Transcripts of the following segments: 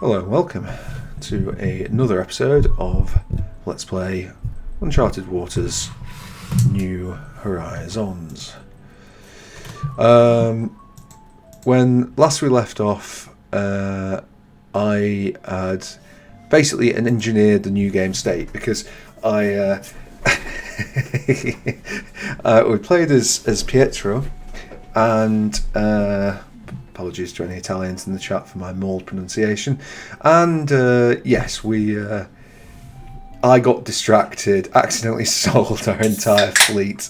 Hello and welcome to another episode of Let's Play Uncharted Waters New Horizons. When last we left off, I had basically engineered the new game state because I we played as Pietro, and apologies to any Italians in the chat for my mauled pronunciation. And yes, I got distracted, accidentally sold our entire fleet,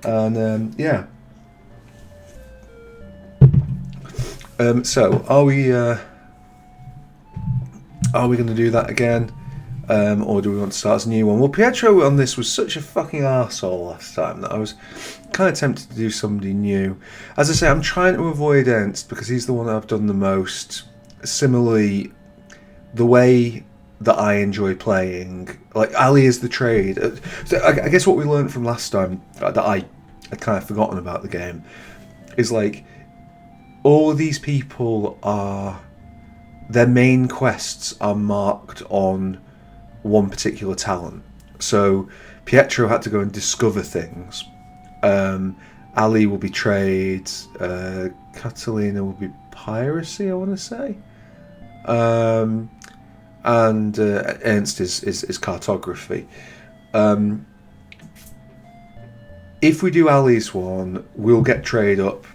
and yeah. So are we going to do that again, or do we want to start a new one? Well, Pietro on this was such a fucking arsehole last time that I was kind of tempted to do somebody new. As I say, I'm trying to avoid Ernst because he's the one that I've done the most. Similarly, the way that I enjoy playing, like Ali is the trade. So I guess what we learned from last time that I had kind of forgotten about the game is like all of these people their main quests are marked on one particular talent. So Pietro had to go and discover things. Ali will be trade. Catalina will be piracy, I want to say. And Ernst is cartography. If we do Ali's one, we'll get trade up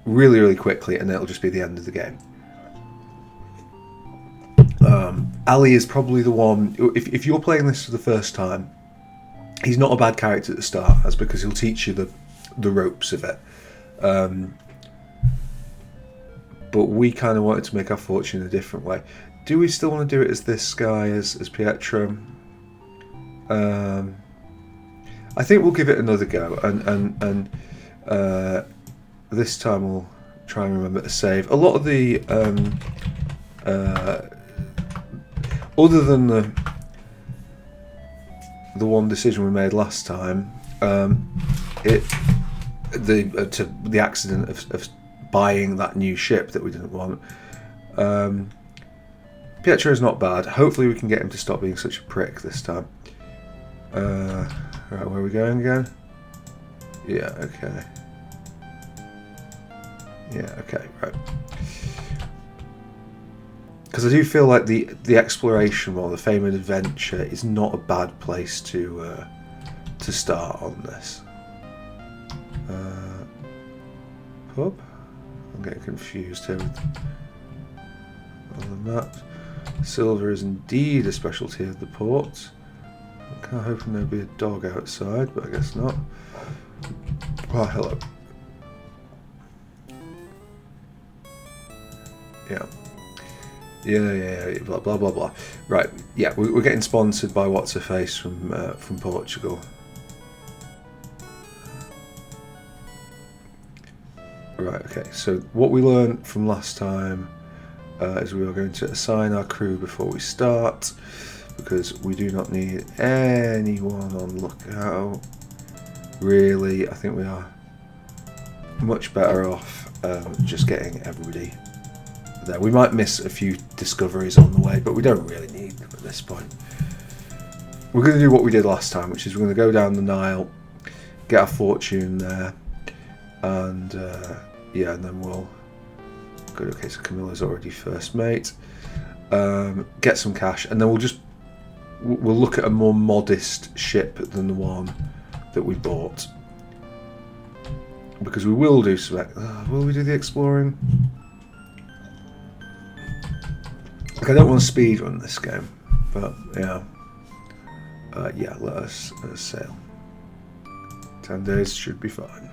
really, really quickly, and it'll just be the end of the game. Ali is probably the one. If you're playing this for the first time, he's not a bad character at the start, as because he'll teach you the ropes of it. But we kind of wanted to make our fortune a different way. Do we still want to do it as this guy, as Pietro? I think we'll give it another go, and this time we'll try and remember to save. A lot of the other than the one decision we made last time, the accident of buying that new ship that we didn't want. Pietro is not bad. Hopefully we can get him to stop being such a prick this time. Right, where are we going again? Yeah, okay. Yeah, okay, right. Because I do feel like the exploration or the fame and adventure is not a bad place to start on this. Pub? I'm getting confused here with on the map. Silver is indeed a specialty of the port. I'm kind of hoping there'll be a dog outside, but I guess not. Oh, hello. Yeah. Yeah, blah blah blah blah. Right, yeah, we're getting sponsored by What's Her Face from Portugal. Right, okay. So what we learned from last time is we are going to assign our crew before we start, because we do not need anyone on lookout. Really, I think we are much better off just getting everybody there. We might miss a few discoveries on the way, but we don't really need them at this point. We're going to do what we did last time, which is we're going to go down the Nile, get our fortune there, and yeah, and then we'll go to, okay, so Camilla's already first mate, get some cash, and then we'll look at a more modest ship than the one that we bought, because we will do some. Will we do the exploring? Like, I don't want to speedrun this game, but yeah. Yeah, let us sail. 10 days should be fine.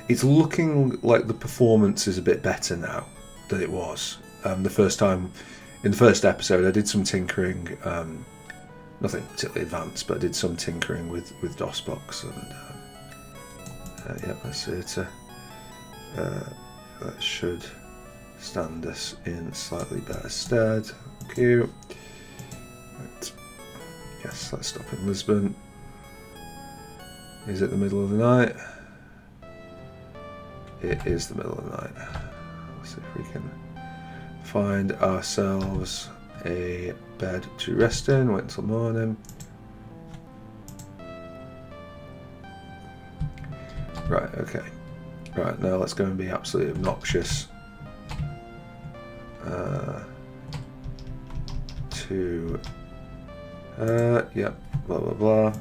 It's looking like the performance is a bit better now than it was. The first time, in the first episode, I did some tinkering. Nothing particularly advanced, but I did some tinkering with DOSBox, and yeah, let's see it. That should stand us in slightly better stead. Thank you. Right. Yes, let's stop in Lisbon. Is it the middle of the night? It is the middle of the night. Let's see if we can find ourselves a bed to rest in, wait until morning. Right, okay. Right, now let's go and be absolutely obnoxious. Yep, blah blah blah.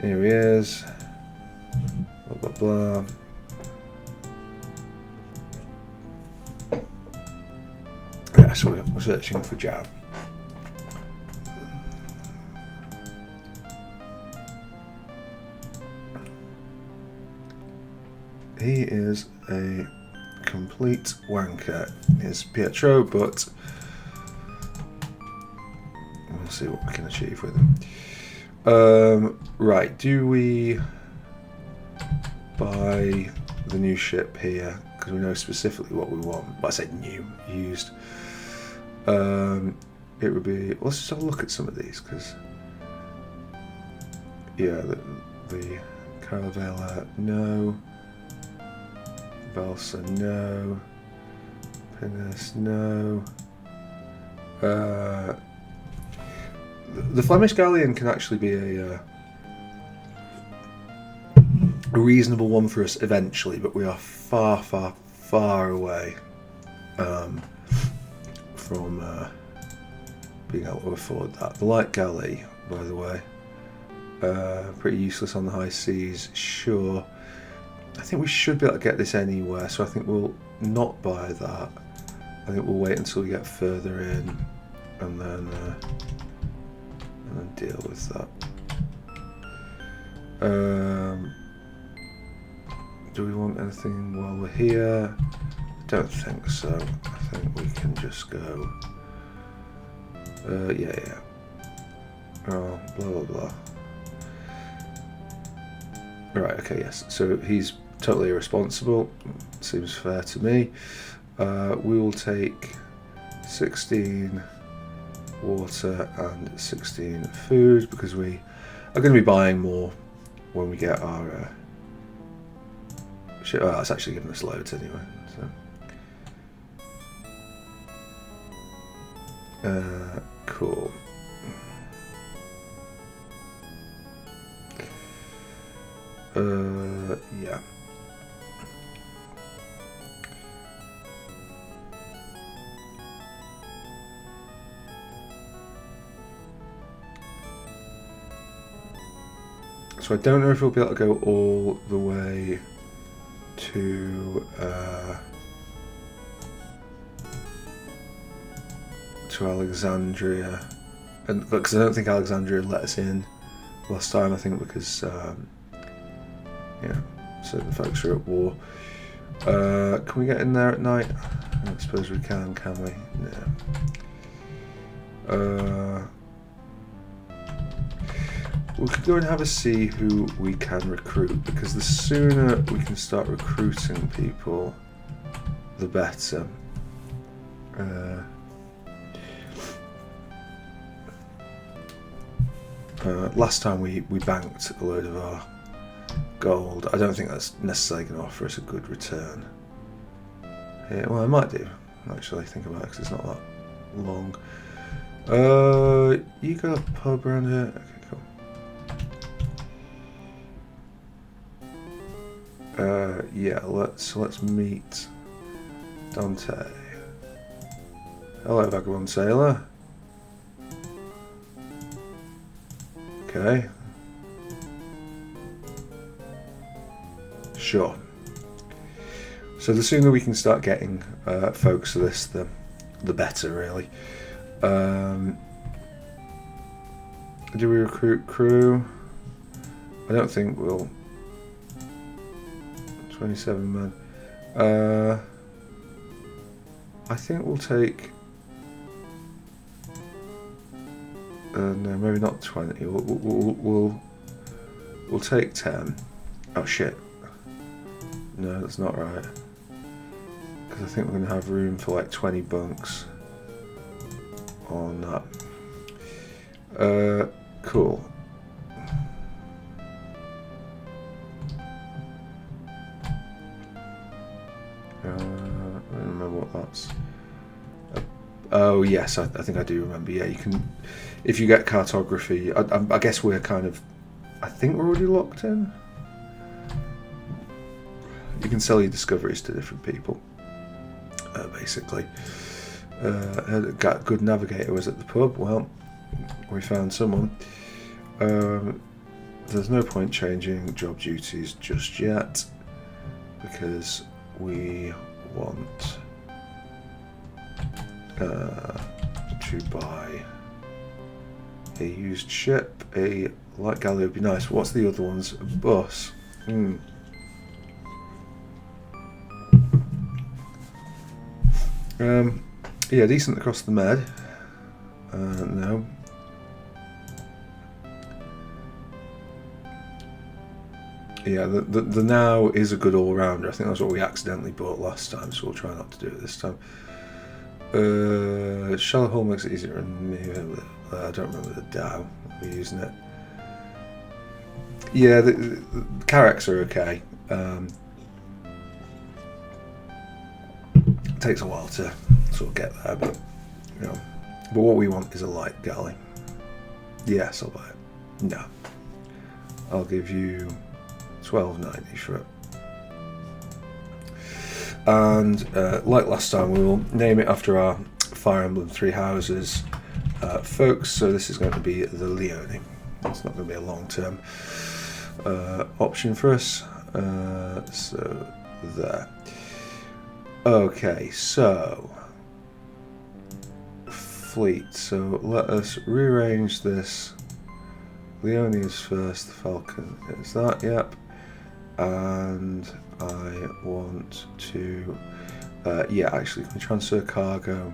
Here he is. Blah blah blah. Yeah, so we're searching for Jab. He is a complete wanker. He's Pietro, but we'll see what we can achieve with him. Right, do we buy the new ship here? Because we know specifically what we want. Well, I said new, used. It would be. Let's just have a look at some of these, because yeah, the Caravella, no. Balsa, no. Pinus, no. The Flemish galleon can actually be a reasonable one for us eventually, but we are far, far, far away from being able to afford that. The light galley, by the way, pretty useless on the high seas, sure. I think we should be able to get this anywhere, so I think we'll not buy that. I think we'll wait until we get further in, and then deal with that. Do we want anything while we're here? I don't think so. I think we can just go. Yeah. Oh, blah blah blah. Right. Okay. Yes. So he's totally irresponsible. Seems fair to me. We will take 16 water and 16 food, because we are going to be buying more when we get our shit. Oh, it's actually giving us loads anyway. So cool. Yeah. So I don't know if we'll be able to go all the way to Alexandria, and because I don't think Alexandria let us in last time. I think because yeah, certain folks are at war. Can we get in there at night? I don't suppose we can we? No. We could go and have a see who we can recruit, because the sooner we can start recruiting people, the better. Last time we banked a load of our gold. I don't think that's necessarily going to offer us a good return. Yeah, well, I might do, actually, think about it, because it's not that long. You got a pub around here? Okay, cool. Yeah, let's meet Dante. Hello, vagabond sailor. Okay. Sure. So the sooner we can start getting folks to this, the better, really. Do we recruit crew? I don't think we'll. 27 men. I think we'll take. No, maybe not 20. We'll take 10. Oh shit. No, that's not right. Because I think we're going to have room for like 20 bunks on that. Cool. I don't remember what that's Oh yes, I think I do remember. Yeah, you can, if you get cartography. I guess we're kind of, I think we're already locked in. You can sell your discoveries to different people, basically. A good navigator was at the pub. Well, we found someone. There's no point changing job duties just yet because we want to buy a used ship. A light galley would be nice. What's the other ones? A bus. Yeah, decent across the Med. No. Yeah, the now is a good all-rounder. I think that's what we accidentally bought last time, so we'll try not to do it this time. Shallow hull makes it easier and I don't remember the Dow. We're using it. Yeah, the Carracks are okay. It takes a while to sort of get there, but you know. But what we want is a light galley. Yes, I'll buy it. No, I'll give you $12.90 for it. And like last time, we will name it after our Fire Emblem Three Houses folks. So this is going to be the Leone. It's not going to be a long-term option for us. So there. Okay, so fleet. So let us rearrange this. Leone is first. The Falcon is that. Yep. And I want to. Yeah, actually, can we transfer cargo?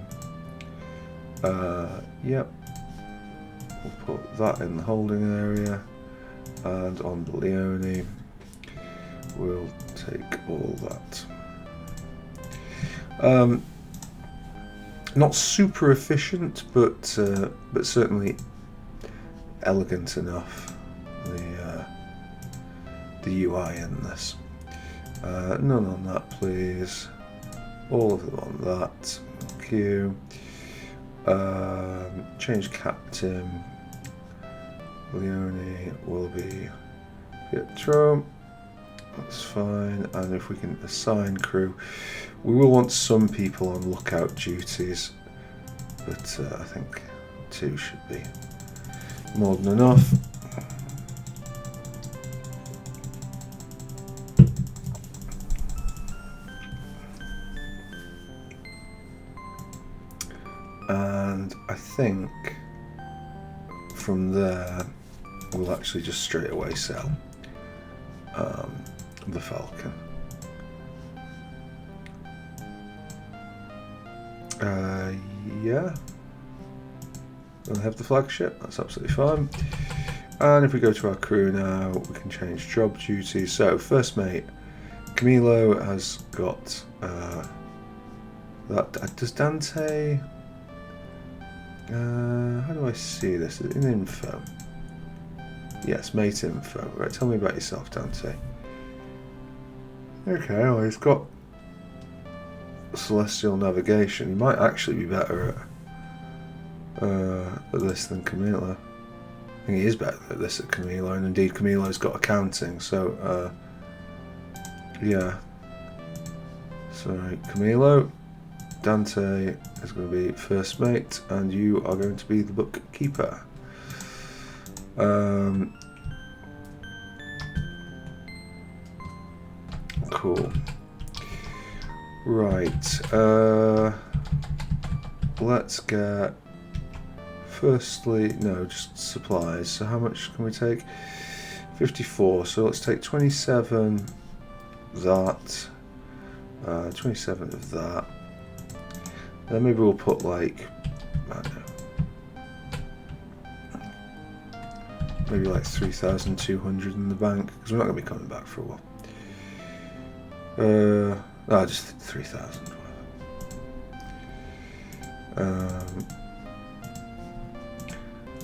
Yep. We'll put that in the holding area, and on the Leone, we'll take all that. Not super efficient, but certainly elegant enough. The UI in this. None on that, please. All of them on that. Thank you. Change captain. Leone will be Pietro. That's fine. And if we can assign crew, we will want some people on lookout duties, but I think 2 should be more than enough. And I think from there we'll actually just straight away sell the Falcon. Yeah, we'll have the flagship, that's absolutely fine. And if we go to our crew now, we can change job duties. So first mate Camilo has got that. Does Dante, how do I see this in info? Yes, mate info. Right, tell me about yourself, Dante. Okay, well, he's got celestial navigation. He might actually be better at this than Camilo. I think he is better at this at Camilo, and indeed Camilo's got accounting, so yeah. So Camilo, Dante is going to be first mate, and you are going to be the bookkeeper. Cool. Right. Let's get. Firstly, no, just supplies. So how much can we take? 54. So let's take 27. That. 27 of that. Then maybe we'll put like, I don't know, maybe like 3,200 in the bank, because we're not going to be coming back for a while. Just 3,000.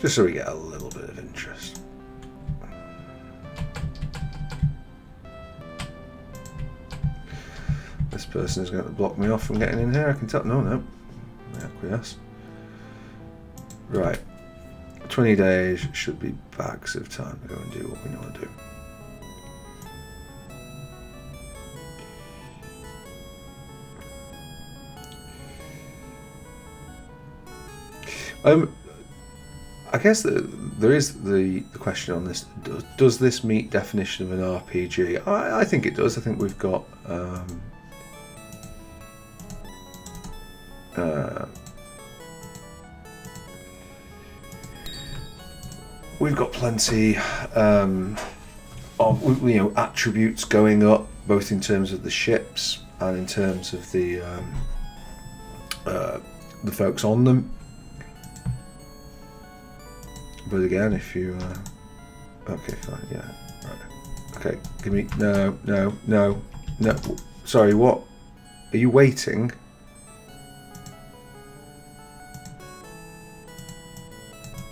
Just so we get a little bit of interest. This person is going to block me off from getting in here. I can tell. No. Acquiesce. Right. 20 days should be bags of time to go and do what we want to do. I guess there is the question on this. Does this meet definition of an RPG? I think it does. I think we've got plenty of attributes going up, both in terms of the ships and in terms of the folks on them. But again, if you okay, fine, yeah, right, okay, give me no. Sorry, what? Are you waiting?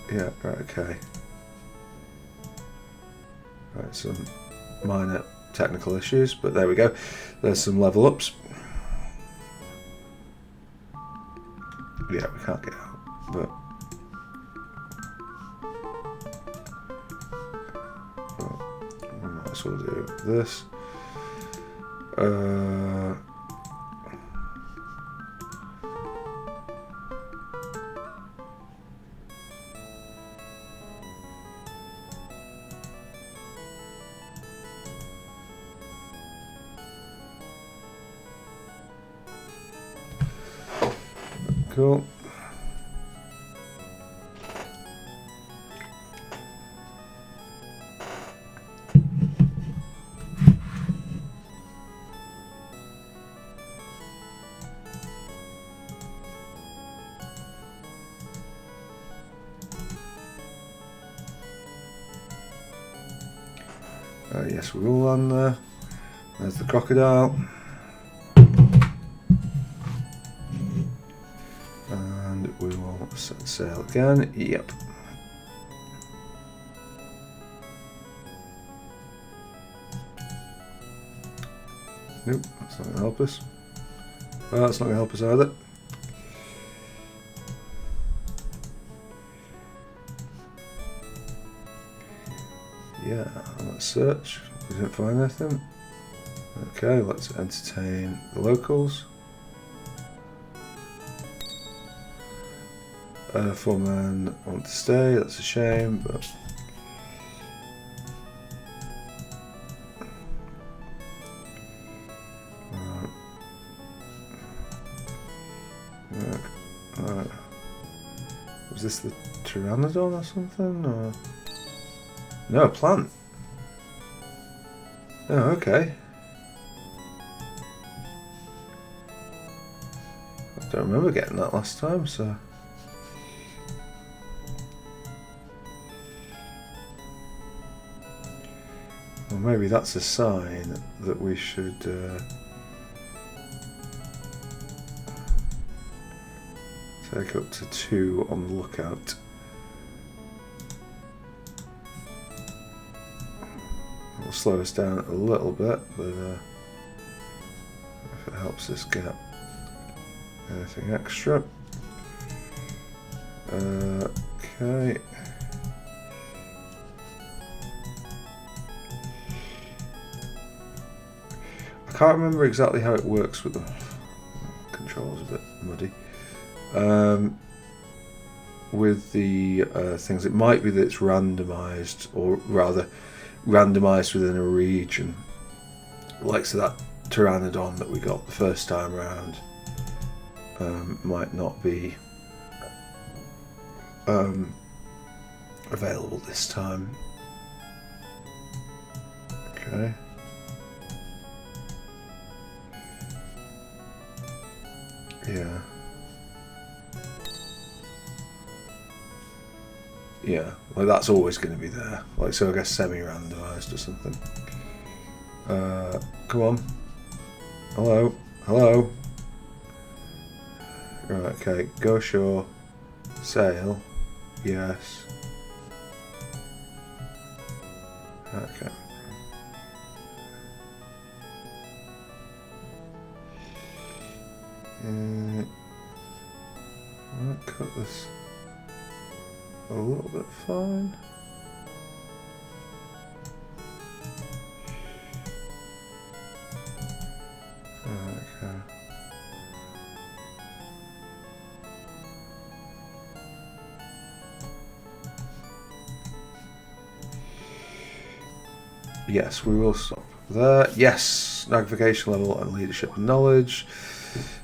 Yeah, right, okay. Right, some minor technical issues, but there we go. There's some level ups. Yeah, we can't get out, but. We'll do this. Cool. Yes, we're all on there. There's the crocodile. And we will set sail again. Yep. Nope, that's not going to help us. Well, that's not going to help us either. Yeah, let's search. We didn't find anything. Okay, let's entertain the locals. 4 men want to stay, that's a shame, but... Was this the Pteranodon or something? Or... No, a plant. Oh, okay. I don't remember getting that last time, so... Well, maybe that's a sign that we should... take up to 2 on the lookout. It'll slow us down a little bit, but if it helps us get anything extra. Okay. I can't remember exactly how it works with the controls, a bit muddy. With the things, it might be that it's randomized, or rather randomized within a region, like so that Pteranodon that we got the first time around might not be available this time. Okay. Yeah. Yeah, like that's always going to be there. Like, so I guess semi-randomized or something. Come on. Hello. Hello. Right, okay. Go ashore. Sail. Yes. Okay. might cut this a little bit fine. Okay. Yes, we will stop there. Yes, navigation level and leadership and knowledge.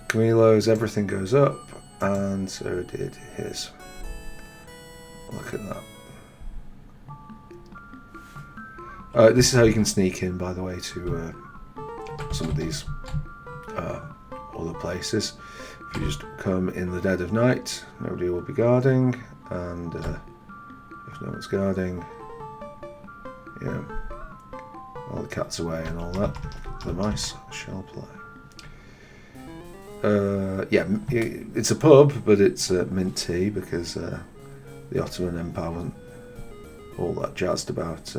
Camilo's everything goes up, and so did his. Look at that. This is how you can sneak in, by the way, to some of these other places. If you just come in the dead of night, nobody will be guarding, and if no one's guarding, yeah, all the cat's away and all that, the mice shall play. Yeah, it's a pub, but it's mint tea because the Ottoman Empire wasn't all that jazzed about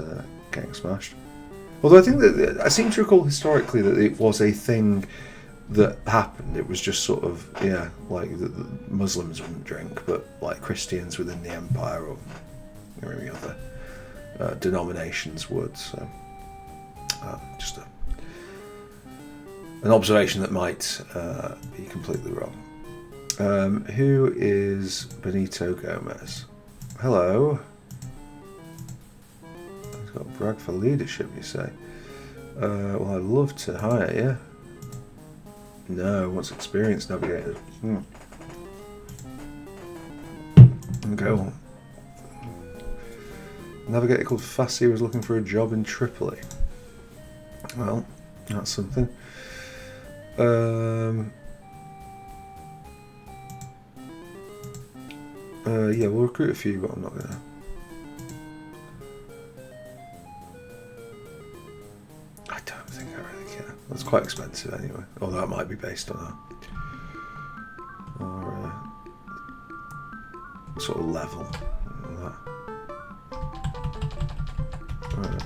getting smashed. Although I think that I seem to recall historically that it was a thing that happened. It was just sort of, yeah, like the Muslims wouldn't drink, but like Christians within the empire or maybe other denominations would. So just an observation that might be completely wrong. Who is Benito Gomez? Hello. He's got brag for leadership, you say? Well, I'd love to hire you. No, what's experienced navigator? Okay, well. Navigator called Fassi was looking for a job in Tripoli. Well, that's something. Yeah, we'll recruit a few, but I'm not gonna. I don't think I really care. That's quite expensive anyway. Although that might be based on our sort of level. Right.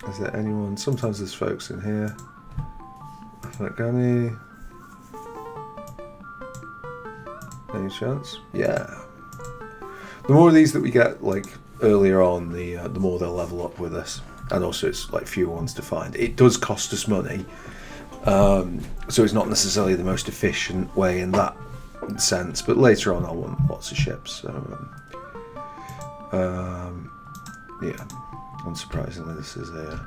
Is there anyone? Sometimes there's folks in here. Afghani. Any chance? Yeah. The more of these that we get, like earlier on, the more they'll level up with us, and also it's like fewer ones to find. It does cost us money, so it's not necessarily the most efficient way in that sense. But later on, I'll want lots of ships. So yeah, unsurprisingly, this is a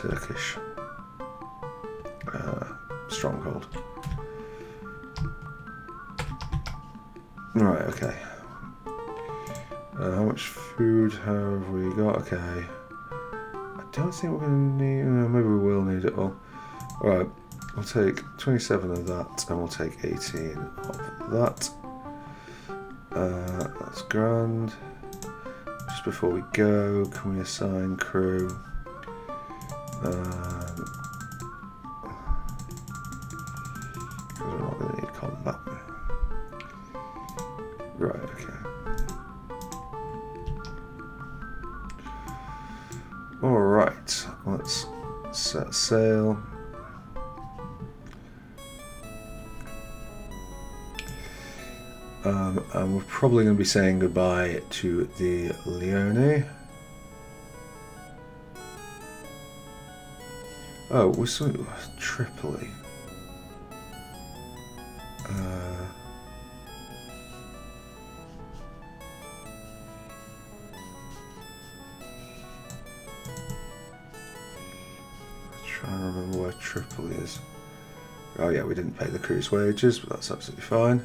Turkish stronghold. Right, okay. How much food have we got? Okay. I don't think we're going to need... maybe we will need it all. Alright, we'll take 27 of that, and we'll take 18 of that. That's grand. Just before we go, can we assign crew? Because we're not going to need combat. Right, okay. Alright, let's set sail. And we're probably going to be saying goodbye to the Leone. Oh, we're still Tripoli. Trying to remember where Tripoli is. Oh yeah, we didn't pay the crew's wages, but that's absolutely fine.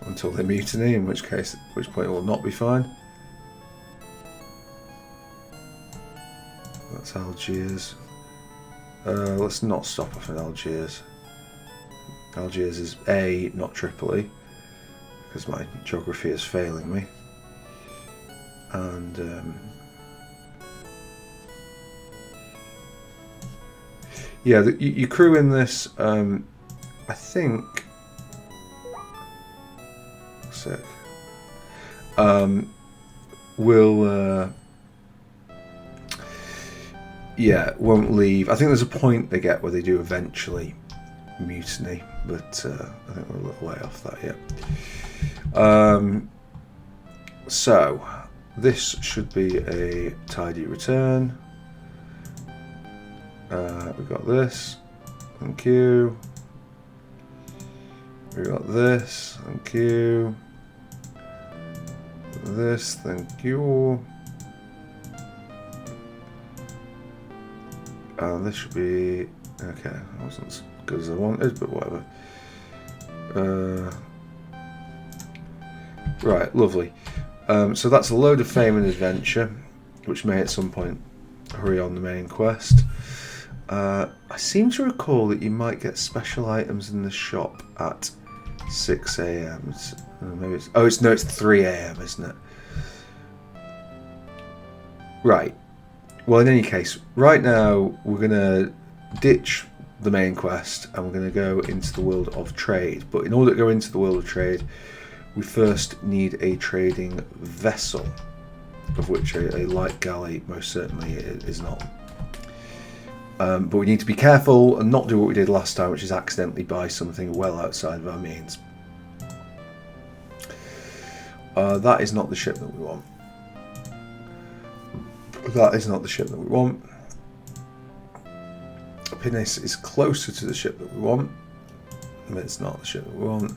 Until they mutiny, in which point it will not be fine. That's Algiers. Let's not stop off in Algiers. Algiers is A, not Tripoli, because my geography is failing me. And yeah, you crew in this, I think, sick, will, yeah, won't leave. I think there's a point they get where they do eventually mutiny, but I think we're a little way off that yet. So this should be a tidy return. We've got this, thank you. We got this, thank you. This, thank you. And this should be okay. That wasn't as good as I wanted, but whatever. Right, lovely. So that's a load of fame and adventure, which may at some point hurry on the main quest. I seem to recall that you might get special items in the shop at 6 a.m. Maybe it's 3 a.m. isn't it? Right. Well, in any case, right now we're gonna ditch the main quest and we're gonna go into the world of trade. But in order to go into the world of trade, we first need a trading vessel, of which a light galley most certainly is not. But we need to be careful and not do what we did last time, which is accidentally buy something well outside of our means. That is not the ship that we want. That is not the ship that we want. Pinnace is closer to the ship that we want, but it's not the ship that we want.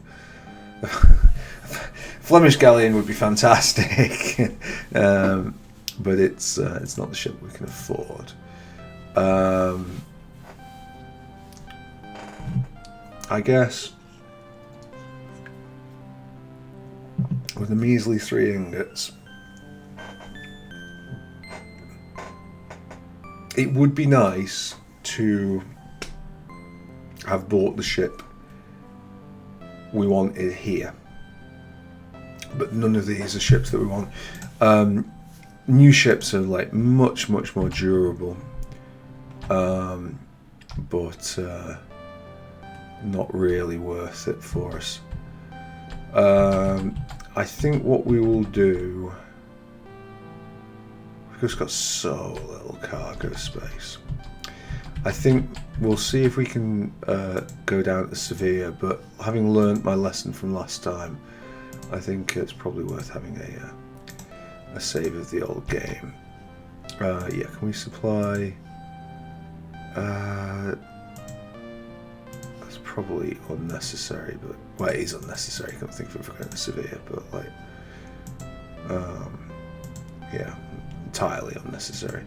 Flemish galleon would be fantastic, but it's not the ship we can afford. I guess with a measly 3 ingots, it would be nice to have bought the ship we wanted here, but none of these are ships that we want. New ships are like much more durable, but not really worth it for us. I think what we will do, we've just got so little cargo space, I think we'll see if we can go down to Sevilla, but having learned my lesson from last time, I think it's probably worth having a save of the old game. Yeah, can we supply? That's probably unnecessary, but well, it is unnecessary. I can't think of it for going to Sevilla, but like, yeah, entirely unnecessary.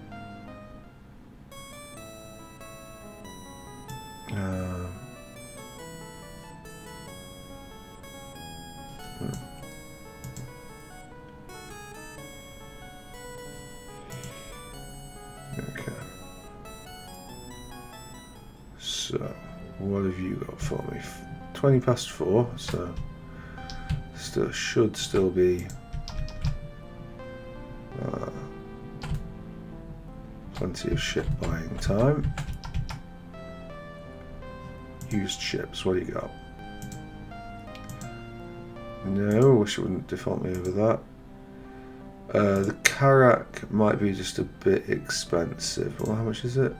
Okay. So, what have you got for me? 20 past 4, so should still be plenty of ship buying time. Used ships, what do you got? No, wish it wouldn't default me over that. The Karak might be just a bit expensive. Well, how much is it?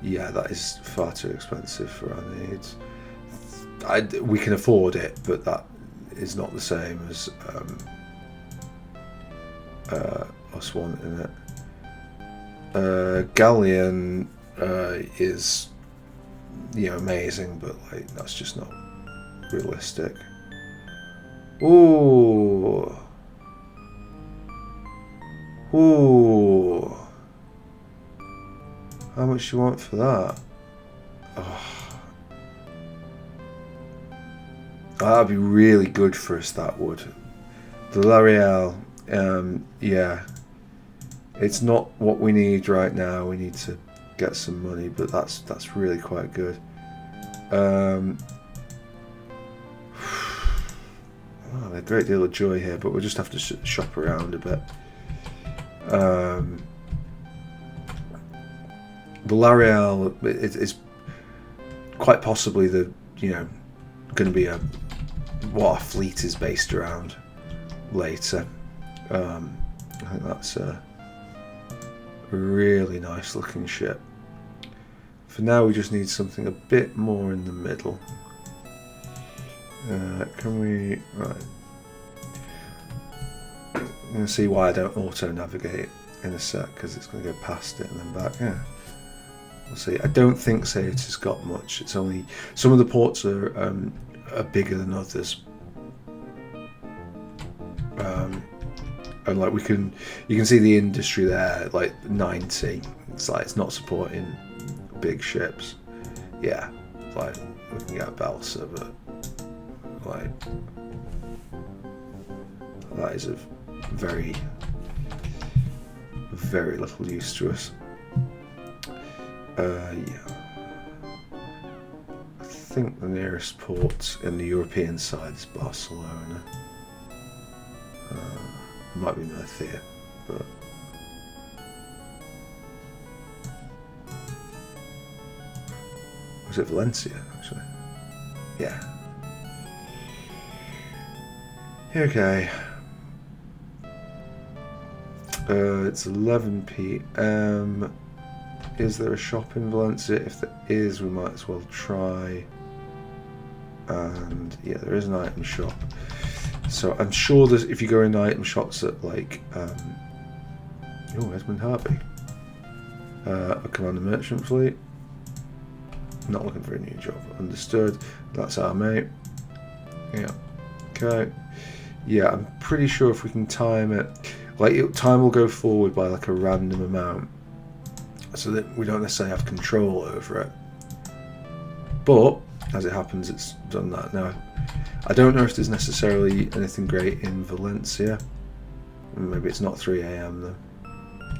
Yeah, that is far too expensive for our needs. We can afford it, but that is not the same as us wanting it. Galleon is, you know, amazing, but like that's just not realistic. Ooh. Ooh. How much do you want for that? Oh. That'd be really good for us, that would. The L'Oreal, yeah. It's not what we need right now. We need to get some money, but that's really quite good. Oh, a great deal of joy here, but we'll just have to shop around a bit. The L'Oreal is quite possibly the, you know, going to be what our fleet is based around later. I think that's a really nice looking ship. For now, we just need something a bit more in the middle. Can we... Right. I'm going to see why I don't auto-navigate in a sec, because it's going to go past it and then back. Yeah. We'll see. I don't think Saiya's has got much. It's only... Some of the ports are bigger than others. And like you can see the industry there, like 90. It's like it's not supporting big ships. Yeah, like we can get a Balsa, but like that is of very, very little use to us. Yeah, I think the nearest port in the European side is Barcelona. Might be Murcia, but was it Valencia actually? Yeah. Okay. It's 11 p.m. Is there a shop in Valencia? If there is, we might as well try. And yeah, there is an item shop. So I'm sure that if you go in item shops at like, Edmund Harvey, a Commander Merchant Fleet. Not looking for a new job. Understood. That's our mate. Yeah. Okay. Yeah, I'm pretty sure if we can time it, like time will go forward by like a random amount, so that we don't necessarily have control over it. But as it happens, it's done that now. I don't know if there's necessarily anything great in Valencia. Maybe it's not 3 a.m. then.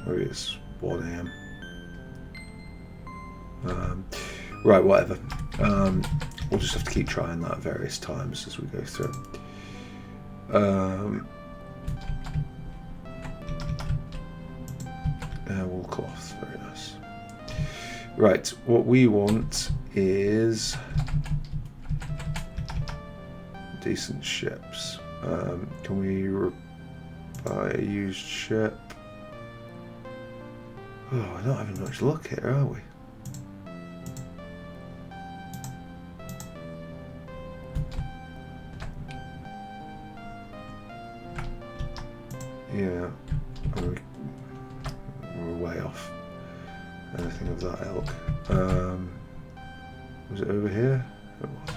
Maybe it's 1 a.m. Right, whatever. We'll just have to keep trying that at various times as we go through. Wool cloth, very nice. Right, what we want is decent ships. Can we buy a used ship? Oh, we're not having much luck here, are we? Yeah, we're way off anything of that ilk. Was it over here? It was.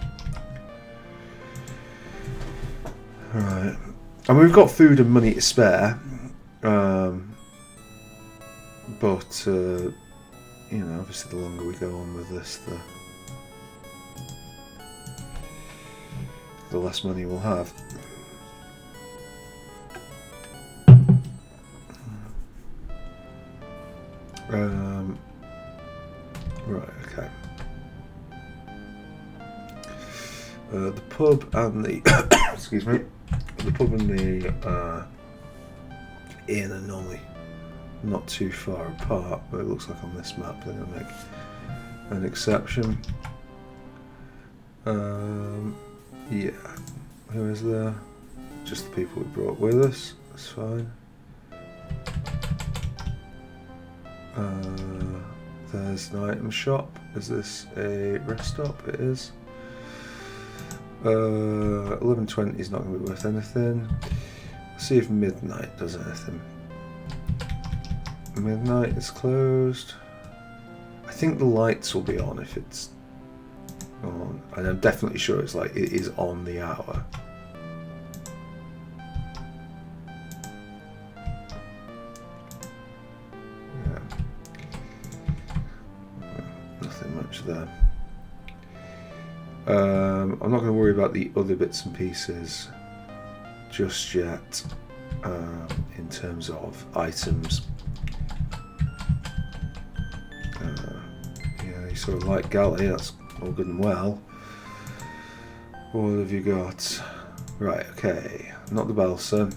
Right, and we've got food and money to spare, but you know, obviously the longer we go on with this, the less money we'll have. Right, okay. The pub and the excuse me, the pub and the inn are normally not too far apart, but it looks like on this map they're going to make an exception. Yeah, who is there? Just the people we brought with us. That's fine. There's an item shop. Is this a rest stop? It is. 11:20 is not going to be worth anything. Let's see if midnight does anything. Midnight is closed. I think the lights will be on if it's on, and I'm definitely sure it's like it is on the hour. There. I'm not going to worry about the other bits and pieces just yet in terms of items. Yeah, you sort of like galley, that's all good and well. What have you got? Right, okay, not the Balsa.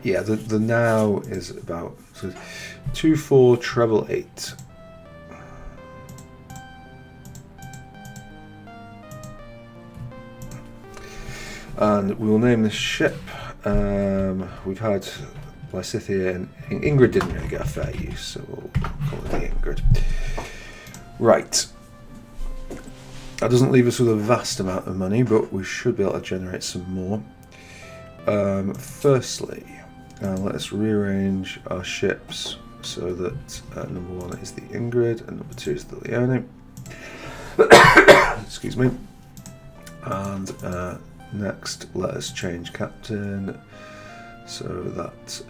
Yeah, the now is about 2488. And we will name this ship. We've had Lysithia and Ingrid didn't really get a fair use, so we'll call it the Ingrid. Right. That doesn't leave us with a vast amount of money, but we should be able to generate some more. Firstly, let's rearrange our ships so that number 1 is the Ingrid and number 2 is the Leone. Excuse me. And next, let us change captain so that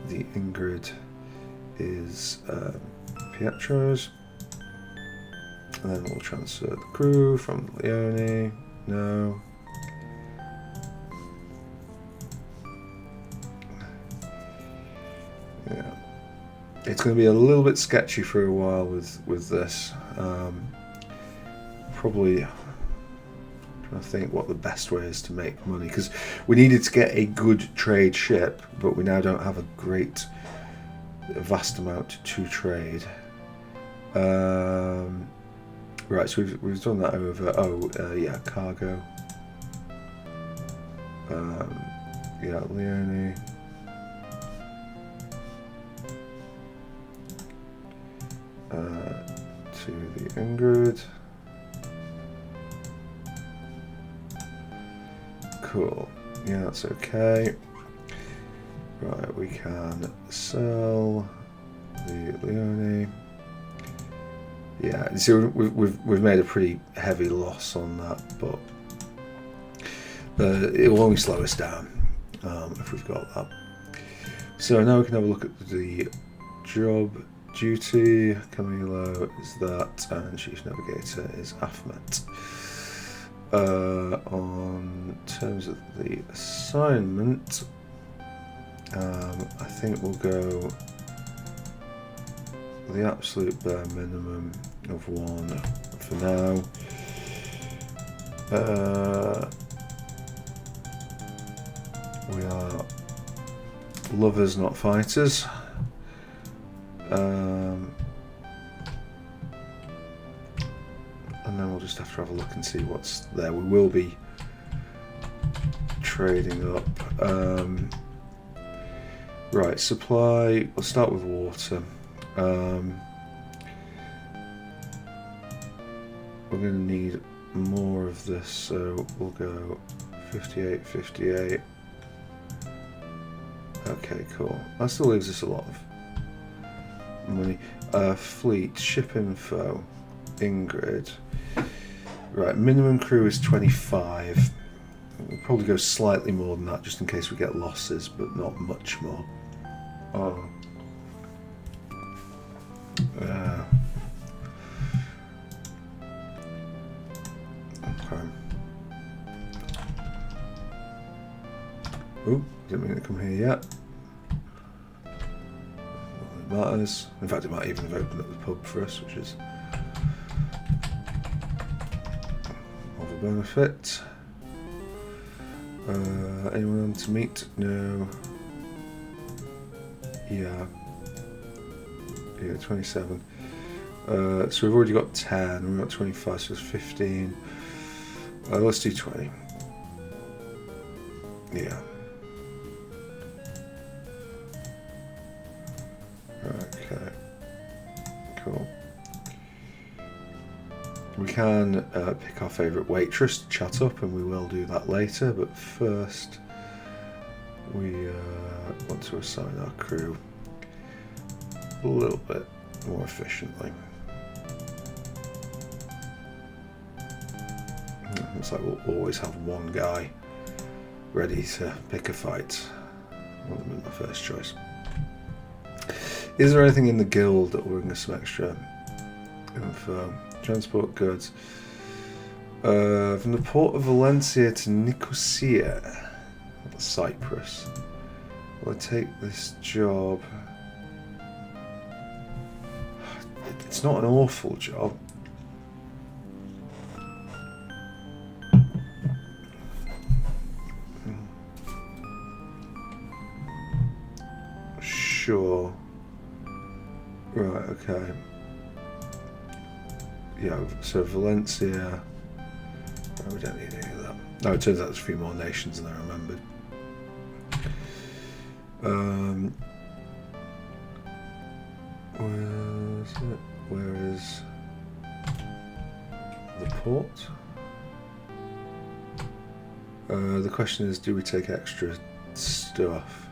the Ingrid is Pietro's. And then we'll transfer the crew from Leone. No. Yeah. It's going to be a little bit sketchy for a while with this. Probably trying to think what the best way is to make money, because we needed to get a good trade ship, but we now don't have a vast amount to trade. Right, so we've done that over. Yeah, cargo. Yeah, Leone. To the Ingrid. Cool. Yeah, that's okay. Right, we can sell the Leone. Yeah, you see, we've made a pretty heavy loss on that, but it will only slow us down if we've got that. So now we can have a look at the job duty. Camilo is that, and Chief Navigator is Afmet. On terms of the assignment, I think we'll go the absolute bare minimum of 1 for now. We are lovers, not fighters. And then we'll just have to have a look and see what's there. We will be trading up. Right, supply. We'll start with water. We're going to need more of this, so we'll go 58, 58. Okay, cool. That still leaves us a lot of money. Fleet, ship info, Ingrid. Right, minimum crew is 25. We'll probably go slightly more than that just in case we get losses, but not much more. Oh. Okay. Oh, didn't mean to come here yet. Not that it matters. In fact, it might even have opened up the pub for us, which is of a benefit. Anyone on to meet? No. Yeah. Yeah, 27. So we've already got 10, we've got 25, so it's 15. Let's do 20. Yeah. Okay. Cool. We can pick our favourite waitress to chat up, and we will do that later, but first we want to assign our crew a little bit more efficiently. It's like we'll always have one guy ready to pick a fight. That would be my first choice. Is there anything in the guild that will bring us some extra info? Transport goods. From the port of Valencia to Nicosia, Cyprus. Will I take this job? It's not an awful job. Sure. Right, okay. Yeah, so Valencia. No, we don't need any of that. No, it turns out there's a few more nations than I remembered. Where is it? Where is the port? The question is, do we take extra stuff?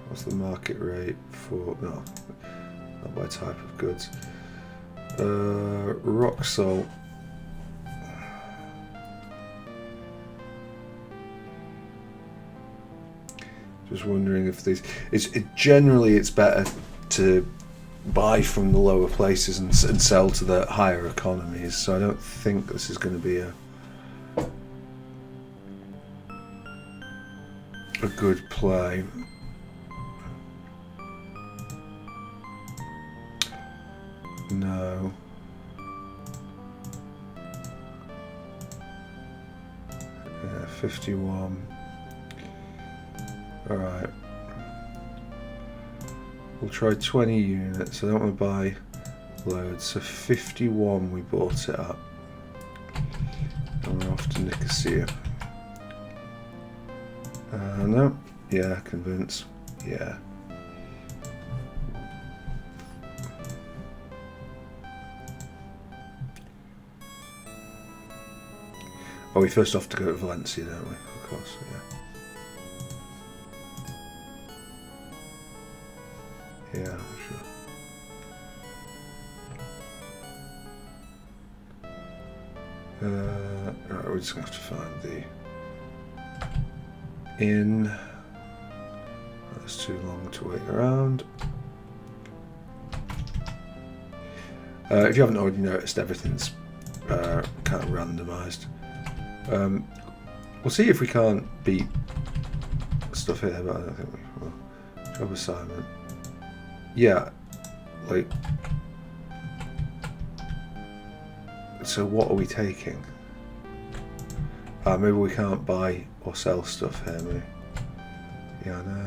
What's the market rate for... No, not by type of goods. Rock salt. Just wondering if these... Generally, it's better to buy from the lower places and sell to the higher economies. So I don't think this is going to be a good play. No. Yeah, 51. Alright. We'll try 20 units. I don't want to buy loads. So 51 we bought it at. And we're off to Nicosia. No. Yeah, convince. Yeah. Oh, we first have to go to Valencia, don't we? Of course, yeah. Yeah, sure. Right, we're just going to have to find the inn. That's too long to wait around. If you haven't already noticed, everything's kind of randomised. We'll see if we can't beat stuff here, but I don't think we will. Job assignment. Yeah, like... So what are we taking? Maybe we can't buy or sell stuff here, maybe. Yeah, I know.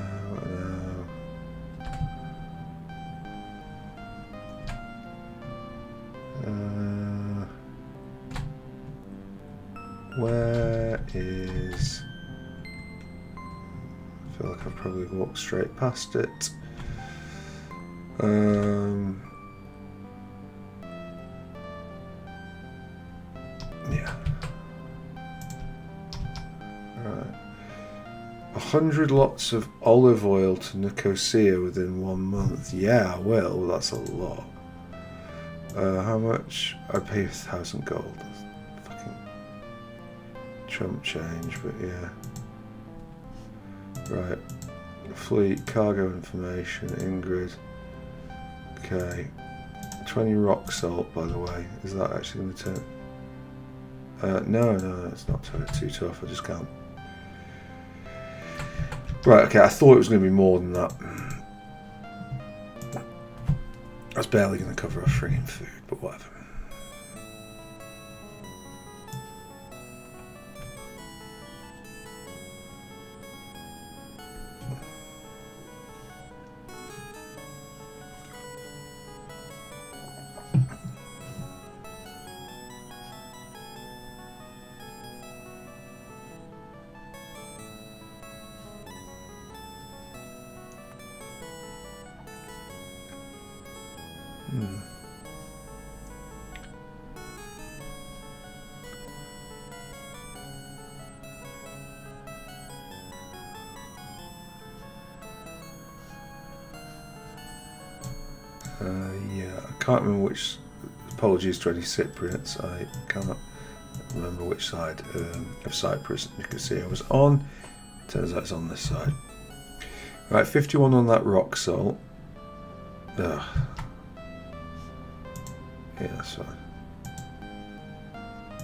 Where is... I feel like I've probably walked straight past it. Yeah. Right. 100 lots of olive oil to Nicosia within 1 month. Yeah, I will. Well, that's a lot. How much? I'd pay 1,000 gold. That's fucking chump change, but yeah. Right. Fleet, cargo information, Ingrid. Okay. 20 rock salt, by the way. Is that actually going to turn... no, it's not too tough. I just can't. Right, okay, I thought it was going to be more than that. That's barely going to cover our friggin' food, but whatever. Yeah, I can't remember which. Apologies to any Cypriots. I cannot remember which side of Cyprus Nicosia was on. Turns out it's on this side. Right, 51 on that rock salt. Ugh. Yeah, that's fine.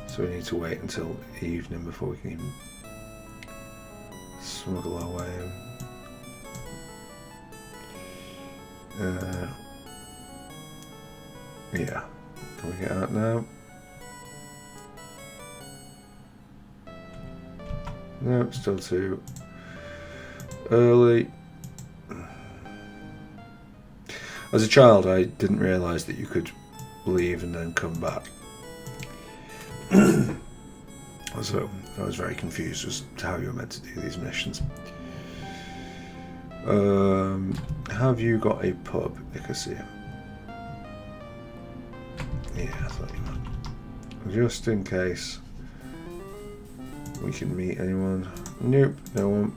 So we need to wait until evening before we can even smuggle our way in. Yeah. Can we get out now? No, still too early. As a child, I didn't realise that you could leave and then come back. So I was very confused as to how you were meant to do these missions. Have you got a pub, Nicosia? Yeah, I thought you might. Just in case we can meet anyone. Nope, no one.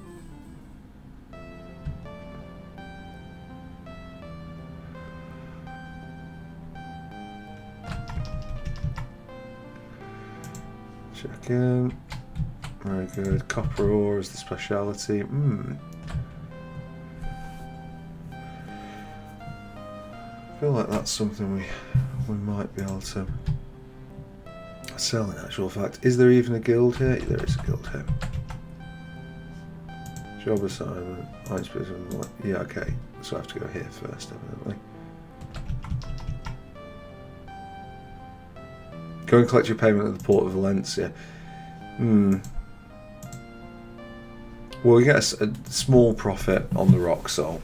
Check in. Very good. Copper ore is the speciality. I feel like that's something we might be able to sell in actual fact. Is there even a guild here? There is a guild here. Job assignment. Yeah, okay. So I have to go here first, evidently. Go and collect your payment at the port of Valencia. Well, we get a small profit on the rock salt.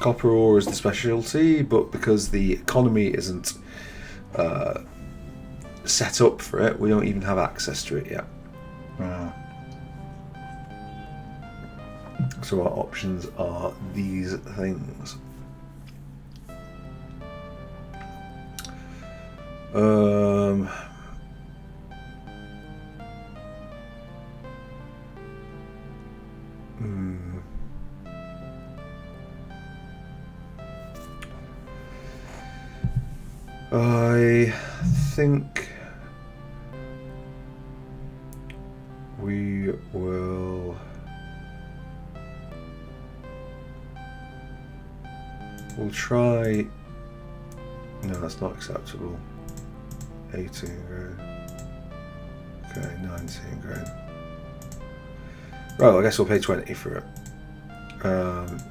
Copper ore is the specialty, but because the economy isn't set up for it, we don't even have access to it yet. So our options are these things. I think we will. We'll try. No, that's not acceptable. 18 grand. Okay, 19 grand. Right, well, I guess we'll pay 20 for it.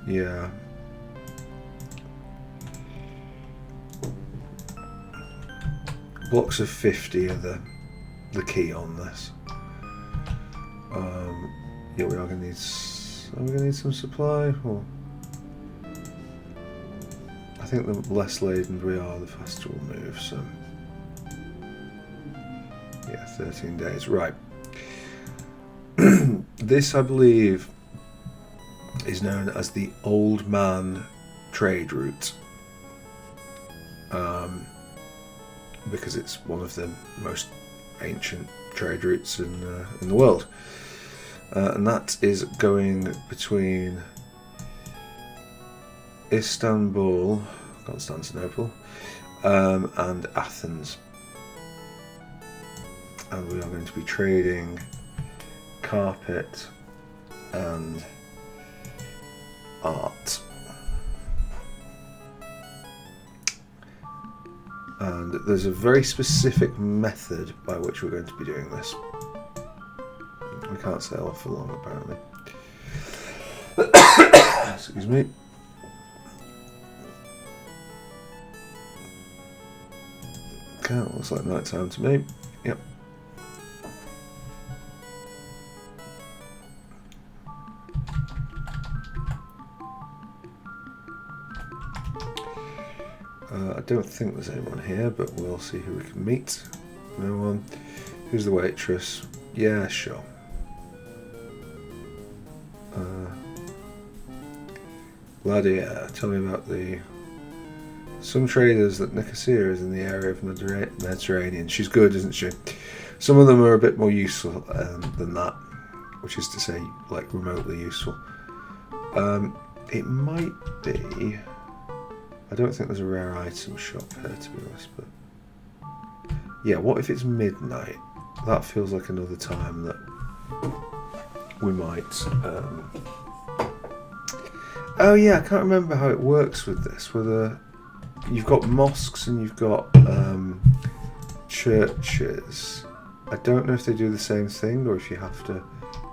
Yeah. Blocks of 50 are the key on this. Yeah, we are going to need. Are we going to need some supply? Or I think the less laden we are, the faster we'll move. So yeah, 13 days. Right. This, I believe, is known as the Old Man trade route. Because it's one of the most ancient trade routes in the world, and that is going between Istanbul, Constantinople, and Athens, and we are going to be trading carpet and art. And there's a very specific method by which we're going to be doing this. We can't sail off for long, apparently. Excuse me. Okay, looks like night time to me. Yep. I don't think there's anyone here, but we'll see who we can meet. No one. Who's the waitress? Yeah, sure. Gladia, tell me about some traders that Nicosia is in the area of Mediterranean. She's good, isn't she? Some of them are a bit more useful than that, which is to say, like, remotely useful. It might be. I don't think there's a rare item shop here, to be honest, but yeah, what if it's midnight? That feels like another time that we might. Oh yeah, I can't remember how it works with this. Whether you've got mosques and you've got churches. I don't know if they do the same thing, or if you have to.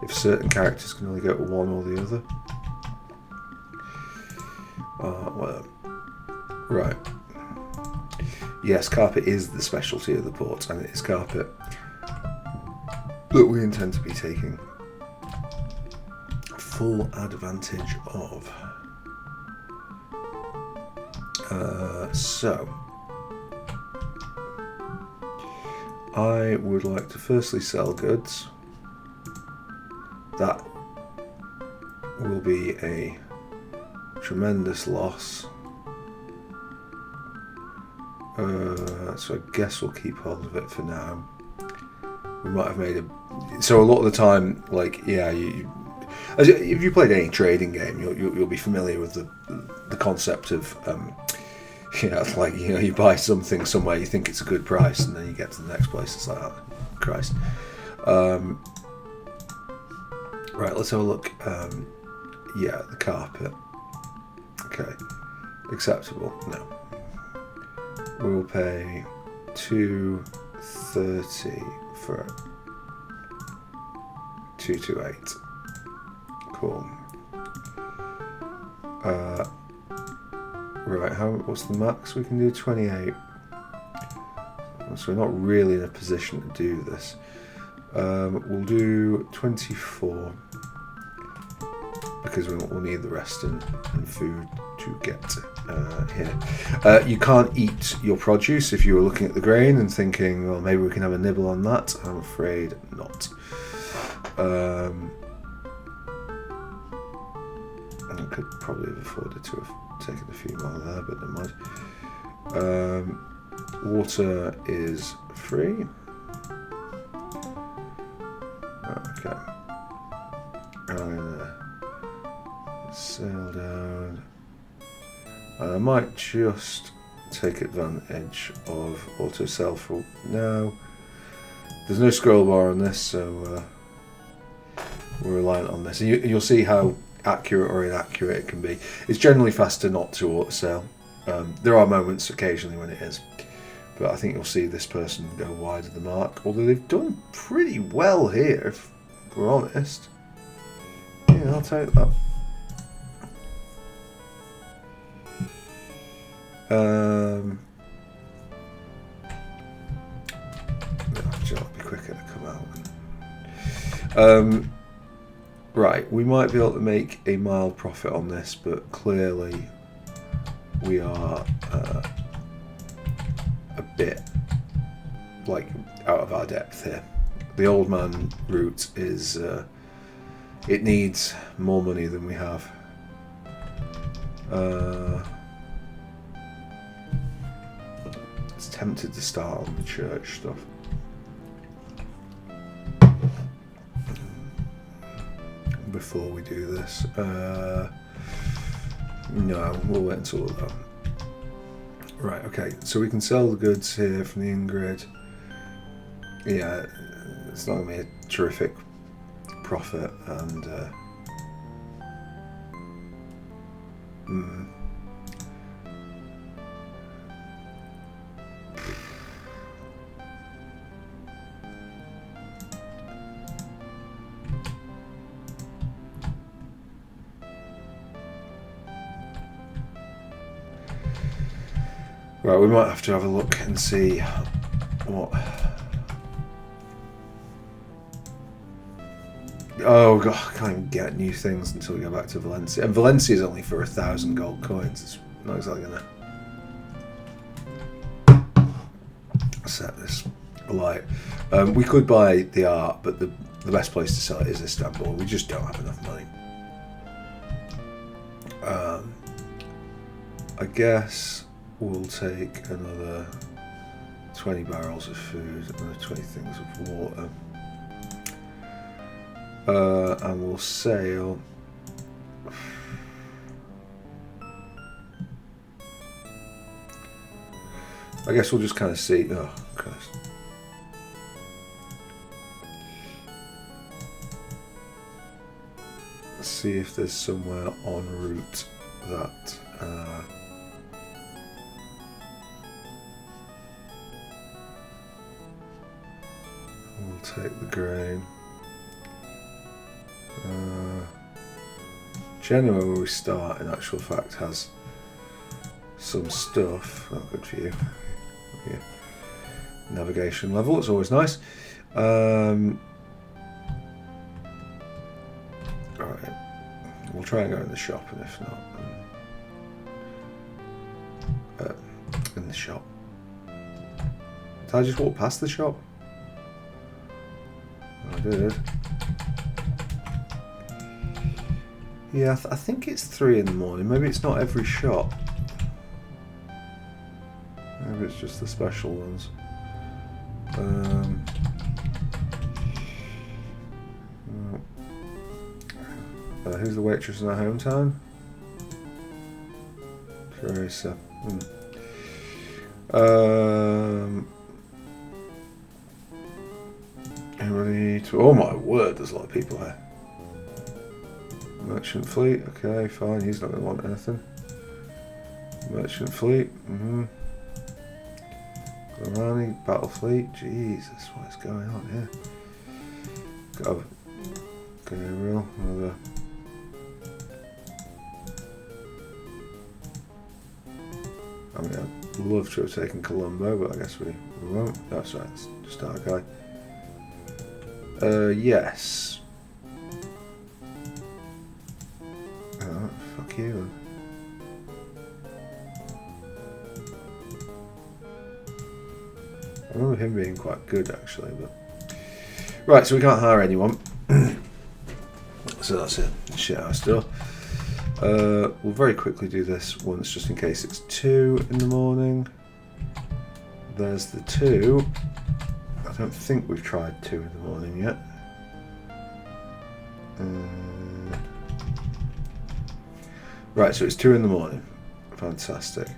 If certain characters can only go to one or the other. Well. Right. Yes, carpet is the specialty of the port, and it is carpet that we intend to be taking full advantage of. So I would like to firstly sell goods. That will be a tremendous loss. So I guess we'll keep hold of it for now. We might have made a... So a lot of the time, like, yeah, if you played any trading game, you'll be familiar with the concept of, like, you buy something somewhere, you think it's a good price, and then you get to the next place, it's like, oh, Christ. Right, let's have a look. Yeah, the carpet. Okay. Acceptable? No. We'll pay $230 for it. 228. Cool. Right, what's the max? We can do 28. So we're not really in a position to do this. We'll do 24 because we'll need the rest in food to get here. You can't eat your produce if you were looking at the grain and thinking, well, maybe we can have a nibble on that. I'm afraid not. I could probably have afforded to have taken a few more there, but never mind. Water is free. Okay. I'm gonna sail down. And I might just take advantage of auto sell for now. There's no scroll bar on this, so we're reliant on this. And you'll see how accurate or inaccurate it can be. It's generally faster not to auto sell. There are moments occasionally when it is, but I think you'll see this person go wide of the mark, although they've done pretty well here, if we're honest. Yeah, I'll take that. I'll be quicker to come out. Right, we might be able to make a mild profit on this, but clearly we are a bit like out of our depth here. The old man route is it needs more money than we have. It's tempted to start on the church stuff. Before we do this, no, we'll wait until we're done. Right, okay, so we can sell the goods here from the Ingrid. Yeah, it's not going to be a terrific profit, and right, we might have to have a look and see what... Oh god, I can't even get new things until we go back to Valencia. And Valencia is only for 1,000 gold coins. It's not exactly gonna set this alight. We could buy the art, but the best place to sell it is Istanbul. We just don't have enough money. I guess we'll take another 20 barrels of food, another 20 things of water. And we'll sail. I guess we'll just kind of see. Oh, Christ. Let's see if there's somewhere en route that. We'll take the grain. Genoa, where we start, in actual fact, has some stuff. Not good for you. Yeah. Navigation level, it's always nice. Alright. we'll try and go in the shop, and if not, in the shop. Did I just walk past the shop? I did. Yeah, I think it's 3 in the morning. Maybe it's not every shop. Maybe it's just the special ones. Who's the waitress in our hometown? Teresa. Oh my word, there's a lot of people here. Merchant fleet, okay, fine, he's not going to want anything. Merchant fleet, Guarani, battle fleet, Jesus, what is going on here? Got a real, another. I mean, I'd love to have taken Colombo, but I guess we won't. That's right, it's just our guy. Yes. Oh, fuck you then. I remember him being quite good actually, but right, so we can't hire anyone. So that's it. Shit house door. We'll very quickly do this once just in case it's 2 in the morning. There's the 2. I don't think we've tried 2 in the morning yet. Right, so it's 2 in the morning. Fantastic.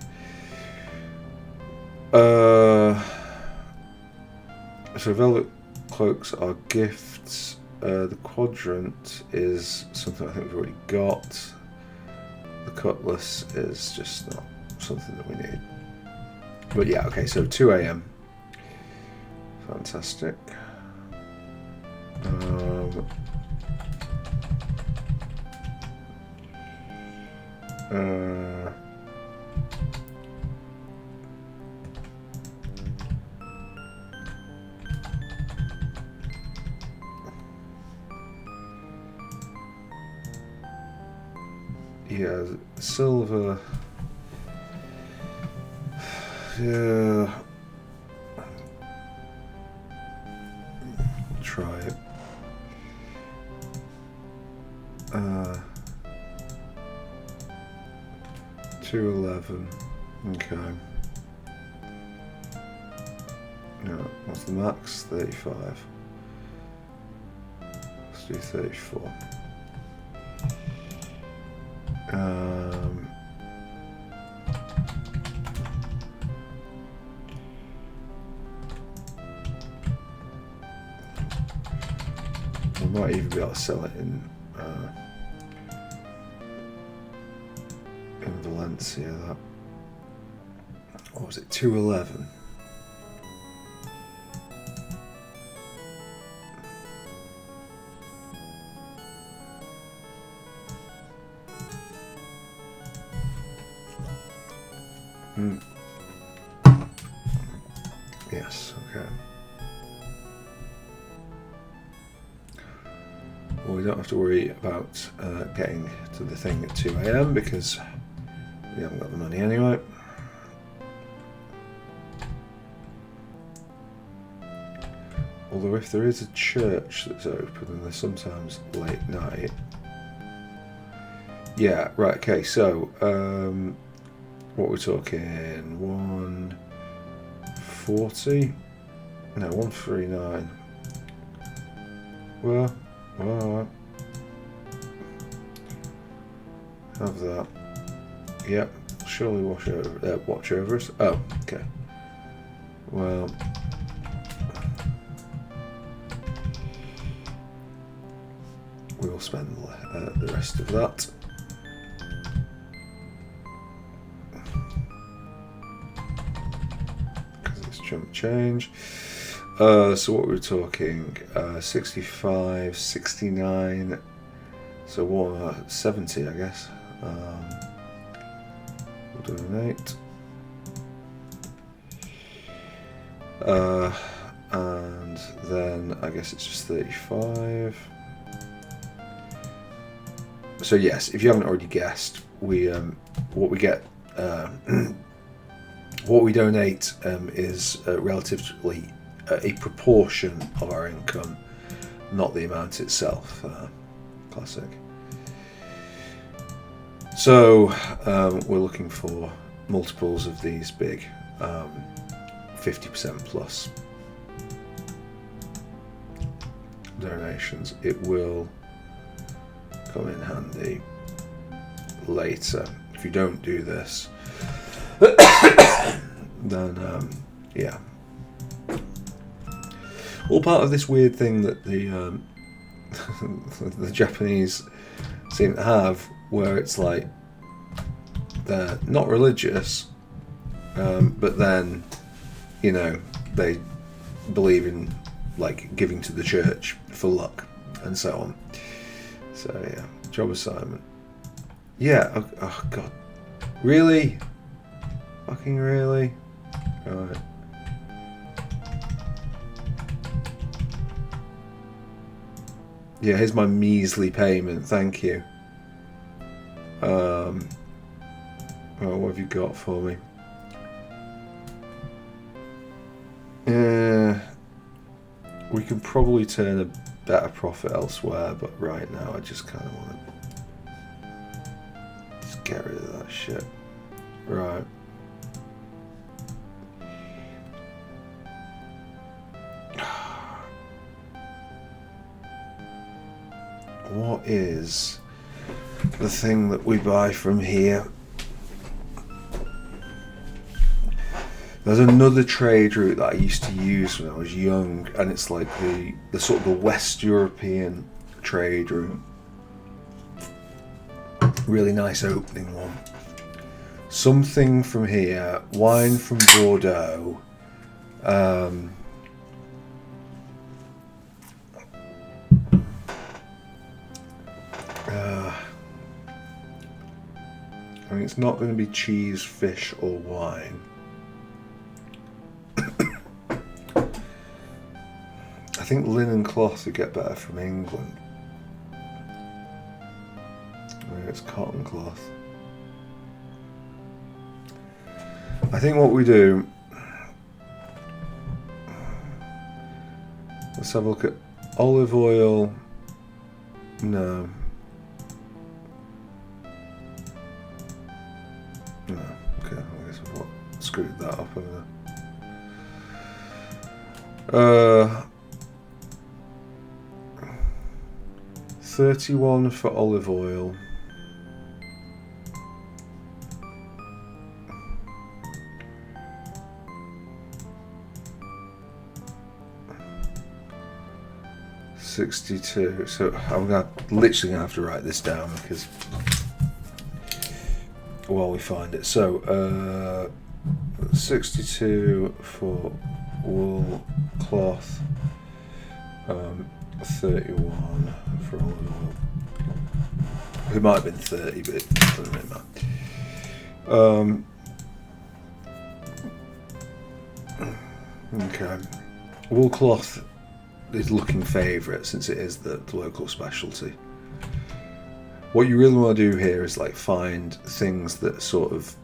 So velvet cloaks are gifts. The quadrant is something I think we've already got. The cutlass is just not something that we need. But yeah, okay, so 2 AM. Fantastic. Yeah, silver. Yeah. Try it. 211. Okay. No, what's the max? 35. Let's do 34. We might even be able to sell it in Valencia. That, what was it? 211. Yes, okay. Well, we don't have to worry about getting to the thing at 2 AM because we haven't got the money anyway. Although if there is a church that's open and there's sometimes late night. Yeah, right, okay, so what we're talking, 140? No, 139. Well, alright. Have that. Yep, surely watch over us. Oh, okay. Well, we will spend the rest of that. Jump change. So what we're talking, 65, 69, so 170, I guess. We'll do an 8. And then I guess it's just 35. So yes, if you haven't already guessed, we what we get, what we donate is relatively a proportion of our income, not the amount itself. Classic. So we're looking for multiples of these big 50% plus donations. It will come in handy later. If you don't do this, then yeah, all part of this weird thing that the the Japanese seem to have, where it's like they're not religious, but then, you know, they believe in like giving to the church for luck and so on. So yeah, job assignment. Yeah. Oh god, really? Fucking really? Right. Yeah, here's my measly payment. Thank you. Oh, what have you got for me? We can probably turn a better profit elsewhere, but right now I just kind of want to just get rid of that shit. Right. What is the thing that we buy from here? There's another trade route that I used to use when I was young, and it's like the sort of the West European trade route. Really nice opening one. Something from here, wine from Bordeaux. I mean, it's not going to be cheese, fish, or wine. I think linen cloth would get better from England. Maybe it's cotton cloth. I think what we do, let's have a look at olive oil. No. No. Okay, I guess I've screwed that up over there. 31 for olive oil. $62. So I'm literally gonna have to write this down because while we find it. So 62 for wool cloth. 31 for olive oil. It might have been 30, but it doesn't really matter. Okay. Wool cloth is looking favourite since it is the local specialty. What you really want to do here is like find things that sort of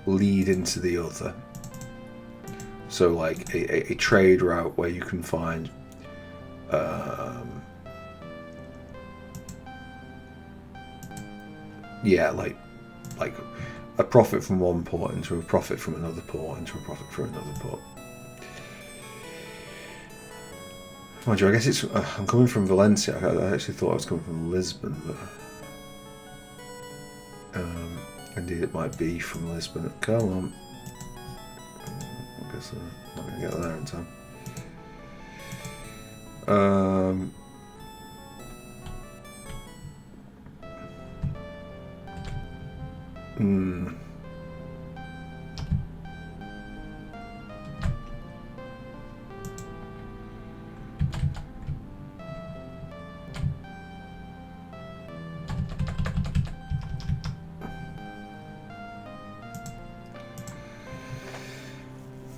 lead into the other. So like a trade route where you can find yeah, like a profit from one port into a profit from another port into a profit from another port. Mind you, I guess it's I'm coming from Valencia. I actually thought I was coming from Lisbon, but indeed it might be from Lisbon. Come on. I guess I'm not going to get there in time.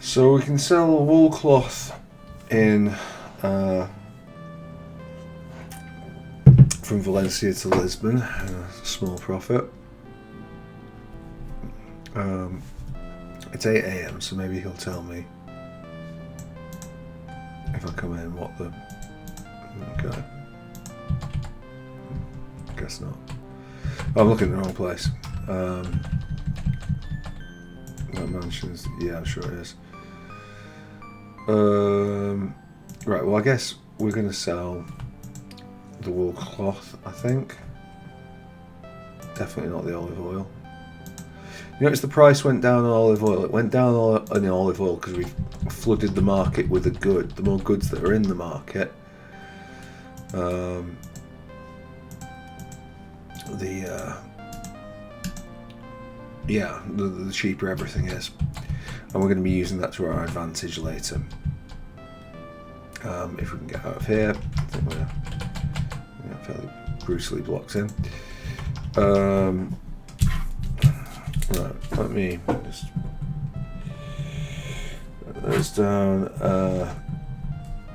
So we can sell wool from from Valencia to Lisbon, small profit. It's 8 AM, so maybe he'll tell me if I come in what the... Okay. Guess not. Oh, I'm looking in the wrong place. That mansion's... Yeah, I'm sure it is. Right, well I guess we're going to sell the wool cloth, I think. Definitely not the olive oil. You notice the price went down on olive oil. It went down on the olive oil because we've flooded the market with the more goods that are in the market. The cheaper everything is, and we're going to be using that to our advantage later. If we can get out of here, I think we're fairly brutally blocked in. Right, let me just put those down.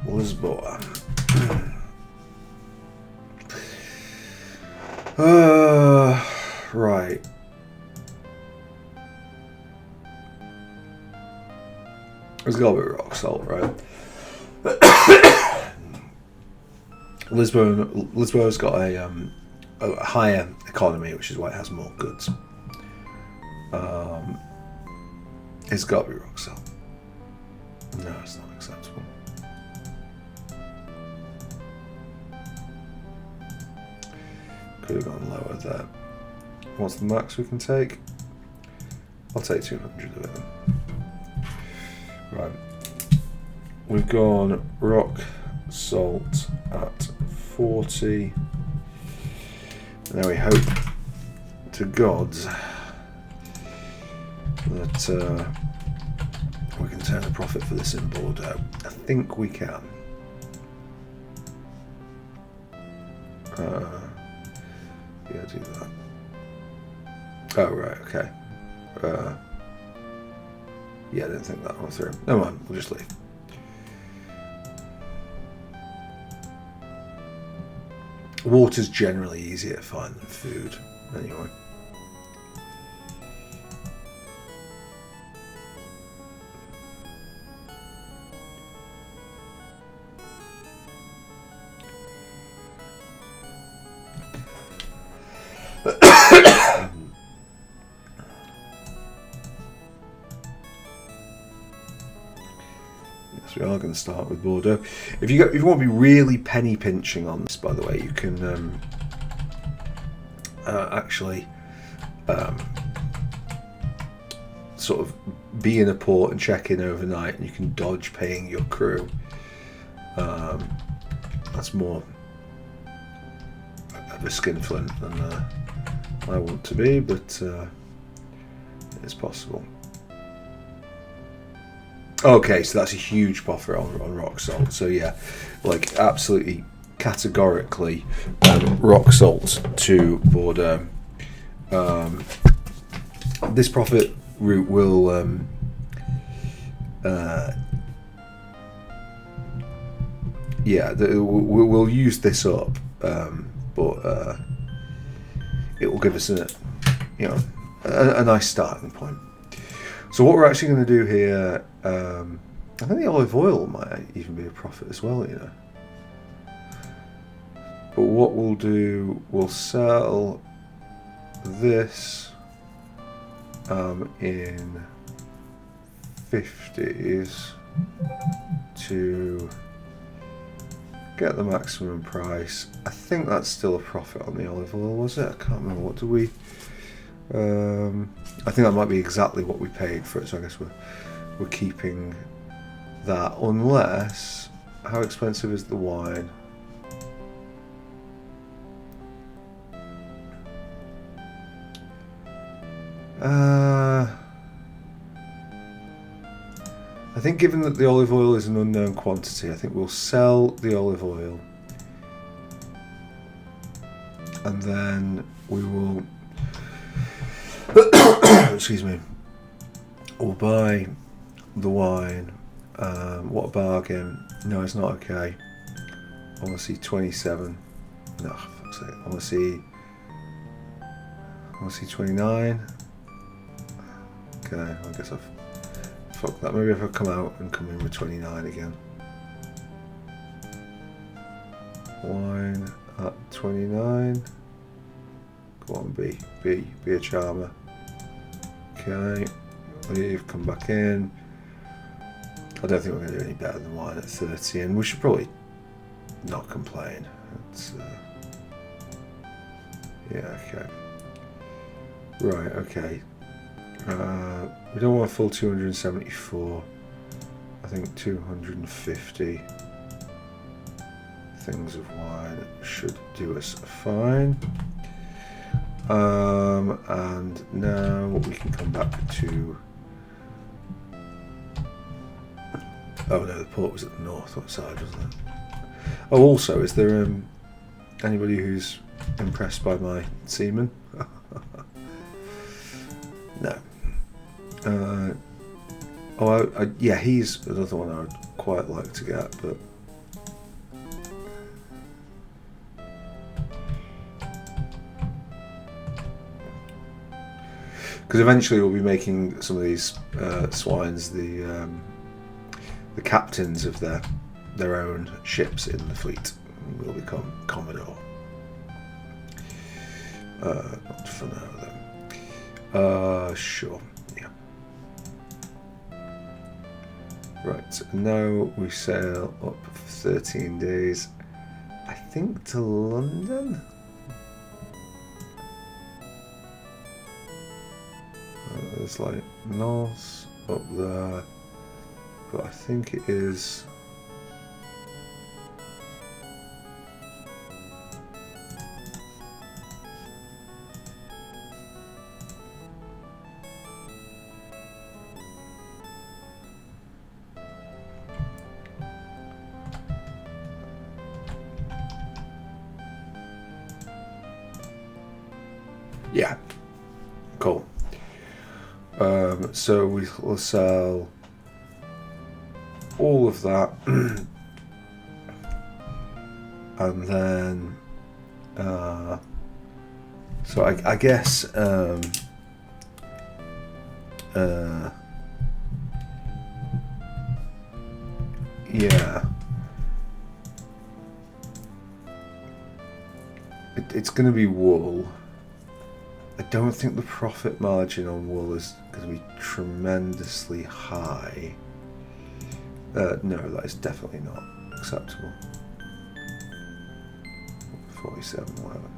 Lisboa. Right. There's got to be rock salt, right? Lisboa's got a higher economy, which is why it has more goods. It's got to be rock salt. No, it's not acceptable. Could have gone lower there. What's the max we can take? I'll take 200 of it then. Right. We've gone rock salt at 40. And now we hope to gods that we can turn a profit for this in Bordeaux. I think we can. Yeah, do that. Oh, right, okay. Yeah, I didn't think that one through. Never mind, we'll just leave. Water's generally easier to find than food, anyway. We are going to start with Bordeaux. If you want to be really penny pinching on this, by the way, you can actually sort of be in a port and check in overnight, and you can dodge paying your crew. That's more of a skinflint than I want to be, but it's possible. Okay, so that's a huge profit on rock salt. So yeah, like absolutely categorically rock salt to Bordeaux. This profit route will we'll use this up, but it will give us a nice starting point. So what we're actually going to do here, I think the olive oil might even be a profit as well, you know. But what we'll do, we'll sell this in 50s to get the maximum price. I think that's still a profit on the olive oil, was it? I can't remember. What do we... I think that might be exactly what we paid for it, so I guess we're keeping that, unless... How expensive is the wine? I think given that the olive oil is an unknown quantity, I think we'll sell the olive oil and then we will excuse me, we'll buy the wine. What a bargain. No, it's not okay. I want to see 27. No, for fuck's sake. I want to see 29. Okay, I guess I've fucked that. Maybe if I come out and come in with 29 again. Wine at 29. Go on, be a charmer. Okay, leave, come back in. I don't think we're going to do any better than wine at 30, and we should probably not complain. It's, yeah, okay. Right, okay. We don't want a full 274. I think 250 things of wine should do us fine. And now we can come back to... Oh no, the port was at the north side, wasn't it? Oh, also, is there anybody who's impressed by my seaman? No. Yeah, he's another one I'd quite like to get, but because eventually we'll be making some of these swines the captains of their own ships in the fleet. Will become Commodore. Not for now, though. Sure. Yeah. Right. So now we sail up for 13 days. I think to London. There's like north up there, but I think it is. Yeah, cool. So we'll sell all of that, and then so I guess yeah, it's going to be wool. I don't think the profit margin on wool is going to be tremendously high. No, that is definitely not acceptable. 47, whatever.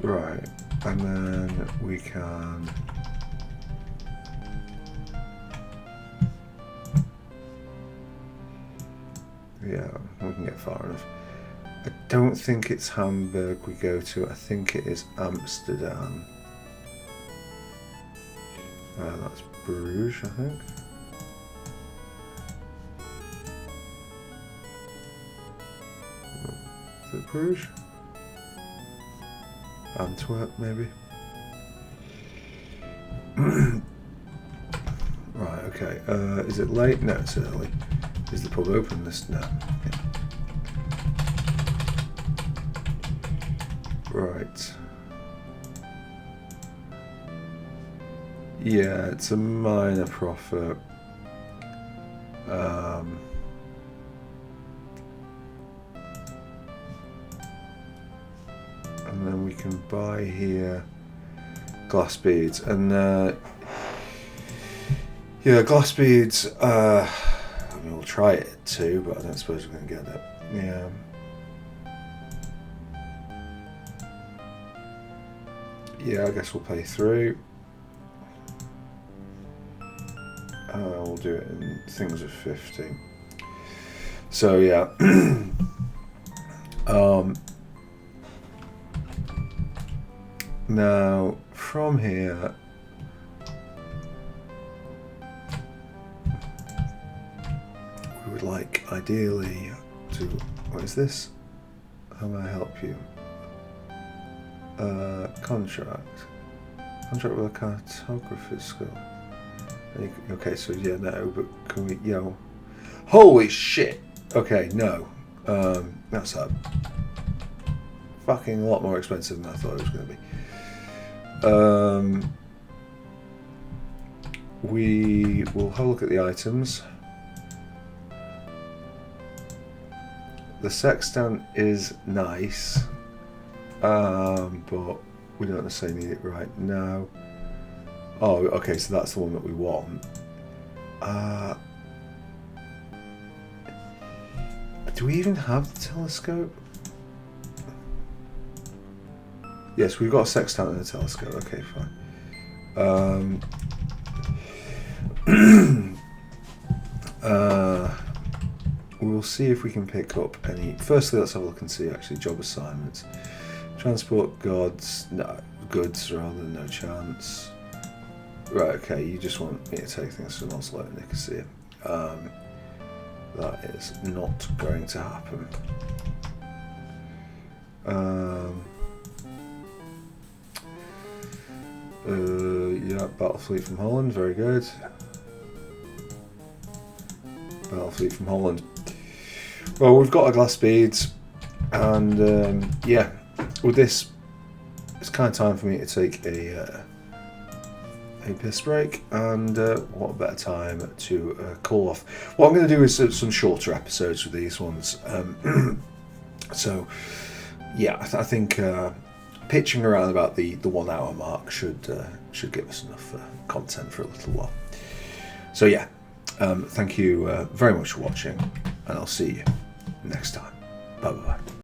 Right, and then we can... Yeah, we can get far enough. I don't think it's Hamburg we go to. I think it is Amsterdam. That's Bruges, I think. Is it Bruges? Antwerp, maybe? Right, okay. Is it late? No, it's early. Is the pub open this now? Yeah. Right. Yeah, it's a minor profit. And then we can buy here glass beads, and yeah, glass beads. I mean, we'll try it too, but I don't suppose we're going to get it. Yeah. Yeah, I guess we'll pay through. We'll do it in things of 50. So yeah. Now from here, we would like ideally to. What is this? How may I help you? Contract with a cartographer's skill. Okay, so yeah, no, but can we, holy shit. Okay, no. That's a fucking lot more expensive than I thought it was going to be. We will have a look at the items. The sextant is nice, but we don't necessarily need it right now. Oh, okay, so that's the one that we want. Do we even have the telescope? Yes, we've got a sextant and a telescope. Okay, fine. We'll see if we can pick up any. Firstly, let's have a look and see actually job assignments. Transport goods, no goods rather, no chance. Right, okay, you just want me to take things from Oslo and Nicosia. That is not going to happen. Yeah, Battlefleet from Holland, very good. Battlefleet from Holland. Well, we've got our glass beads, and yeah, with this, it's kind of time for me to take a piss break, and what a better time to call off. What I'm going to do is some shorter episodes with these ones. So, yeah, I think pitching around about the 1 hour mark should give us enough content for a little while. So yeah, thank you very much for watching, and I'll see you next time. Bye bye.